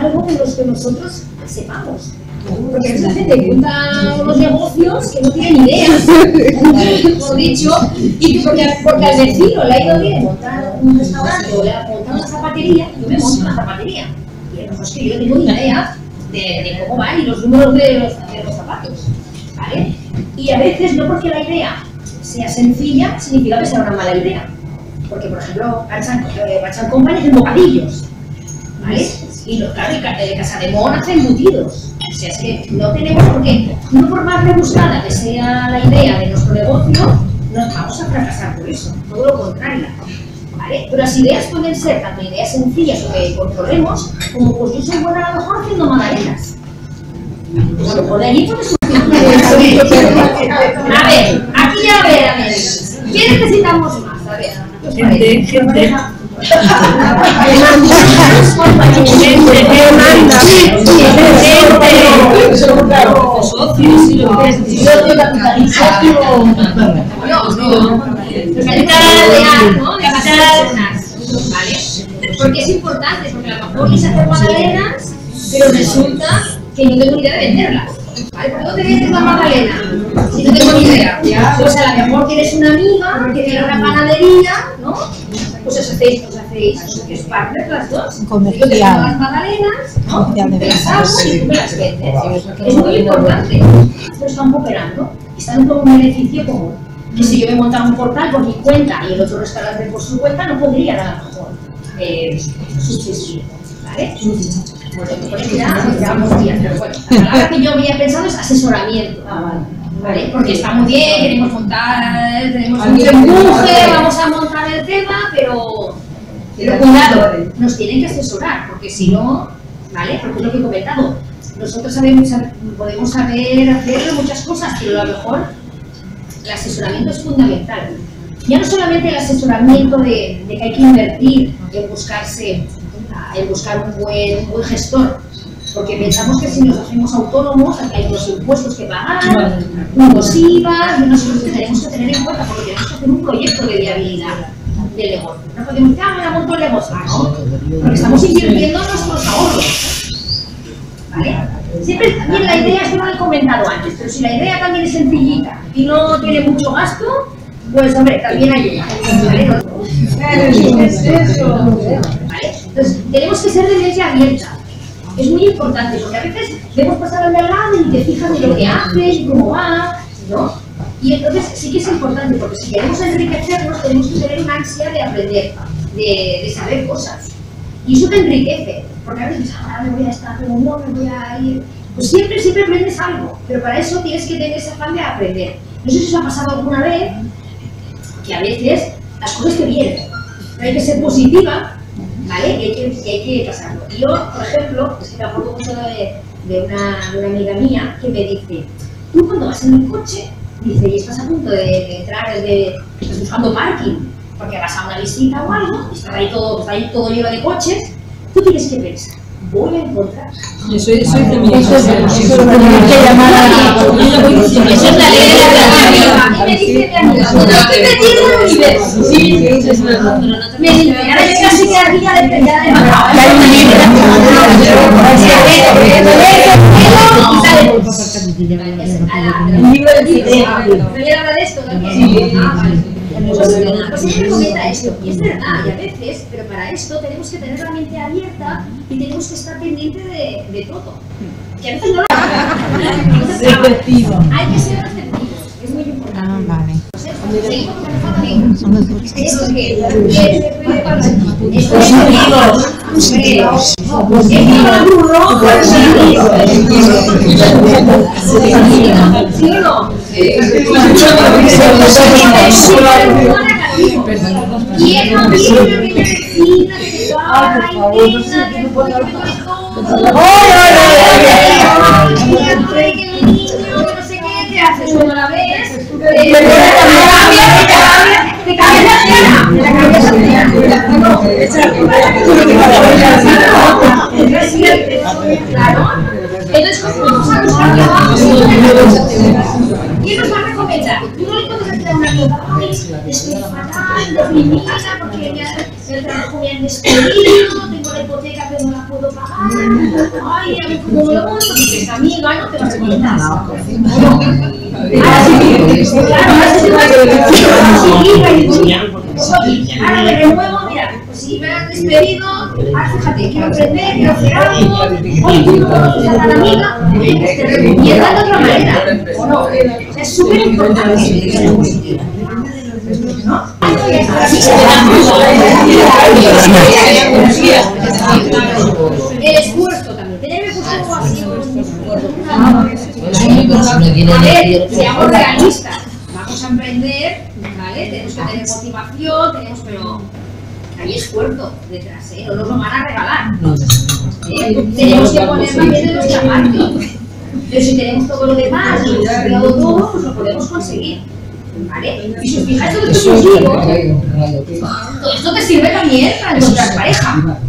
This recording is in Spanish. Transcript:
algo de los que nosotros sepamos. Porque mucha gente monta unos negocios que no tienen ideas, por dicho, y porque al vecino le ha ido bien montar un restaurante o le ha montado una zapatería, yo me monto una zapatería. Y a lo mejor es que yo no tengo ni idea de cómo van y los números de los zapatos, ¿vale? Y a veces no porque la idea sea sencilla significa que sea una mala idea. Porque, por ejemplo, Pachan Company hacen bocadillos, ¿vale? Y claro, Casademón hace embutidos. O sea, es que no tenemos por qué, no por más rebuscada que sea la idea de nuestro negocio, nos vamos a fracasar por eso, todo lo contrario, ¿vale? Pero las ideas pueden ser tanto ideas sencillas o que controlemos, como pues yo soy buena a lo mejor haciendo magdalenas. Bueno, por allí puede surgir una idea. A ver, aquí ya a ver, ¿qué necesitamos más? A ver, gente. Porque es importante, porque a lo mejor quise hacer magdalenas, pero resulta que no tengo ni idea de venderlas. ¿Vale? ¿Por qué no te vendes la magdalena? Si no tengo ni idea. Pues a lo mejor tienes una amiga que tiene una panadería, ¿no? Pues os hacéis partners las dos. Yo te hago las magdalenas, ¿no? Te las hago y tú me las vendes. Es muy importante. Esto están cooperando y están en un beneficio común. Que si yo me montara un portal por mi cuenta y el otro restaurante por su cuenta, no podrían a lo mejor subsistir. ¿Vale? Bueno, por eso ya vamos días, pero bueno, la palabra que yo había pensado es asesoramiento. ¿Vale? Porque está muy bien, queremos montar, tenemos mucho empuje, vamos a montar el tema, pero cuidado, nos tienen que asesorar, porque si no, ¿vale? Porque es lo que he comentado, nosotros podemos saber hacer muchas cosas, pero a lo mejor el asesoramiento es fundamental. Ya no solamente el asesoramiento de que hay que invertir en buscar un buen gestor, porque pensamos que si nos hacemos autónomos hay unos impuestos que pagar, unos IVA, y unos que tenemos que tener en cuenta porque tenemos que hacer un proyecto de viabilidad del negocio. No podemos decir, me la monto el negocio, ¿no? Porque estamos invirtiendo nuestros ahorros. ¿Vale? Siempre también la idea, esto no lo he comentado antes, pero si la idea también es sencillita y no tiene mucho gasto, pues hombre, también ayuda. ¿Vale? ¿Vale? Entonces, tenemos que ser de mente abierta. Es muy importante, porque a veces vemos pasar al de al lado y te fijas de lo que hace y cómo va, ¿no? Y entonces sí que es importante, porque si queremos enriquecernos, tenemos que tener una ansia de aprender, de saber cosas. Y eso te enriquece, porque a veces, ahora me voy a estar, pero no me voy a ir. Pues siempre aprendes algo, pero para eso tienes que tener ese afán de aprender. No sé si os ha pasado alguna vez que a veces las cosas te vienen, pero hay que ser positiva, ¿vale? Y hay que pasarlo. Y yo, por ejemplo, es que me acuerdo mucho de una amiga mía que me dice, tú cuando vas en el coche, dice, y estás a punto de entrar, estás buscando parking, porque vas a una visita o algo, y está ahí todo lleno de coches, tú tienes que pensar, voy a encontrar. Eso es de mí. Eso es la ley de la vida. Y me dice mi amiga, no estoy metido en el universo. Sí, es verdad. Me dice, ahora yo casi que aquí ya de un libro de de esto también. Pues ella me comenta esto, y es verdad, y a veces, pero para esto tenemos que tener la mente abierta y tenemos que estar pendiente de todo. Que a veces no lo Receptivo. hay que ser receptivos, es muy importante. Vale. Seguimos con el fondo. Esto que y es una vecina que ¿qué haces cuando la ves? Te cambias la cara. Entonces, ¿cómo vamos a buscar trabajo? ¿Quién nos va a recomendar? Tú no le puedes decir a una amiga, ay, estoy fatal, deprimida, porque el trabajo me han despedido, tengo la hipoteca pero no la puedo puedo pagar. Ay, a mí como me lo monto, porque esta amiga no te va a recomendar. Ahora sí, claro, ahora sí te va a ahora me remuevo, mira, pues si me han despedido, fíjate, quiero aprender, quiero hacer algo, oye, tú no conoces a la amiga, te recomiendan de otra manera, ¿o no? Es súper importante. ¿No? El esfuerzo también. Tener recursos así. A ver, seamos realistas. Vamos a emprender, ¿vale? Tenemos que tener motivación, pero hay esfuerzo detrás, ¿eh? No nos lo van a regalar. Tenemos que poner también de nuestra parte. Pero si tenemos todo lo demás, y hemos estudiado todo, pues lo podemos conseguir. ¿Vale? Y si os fijáis todo esto que os digo, todo esto te sirve también para encontrar pareja.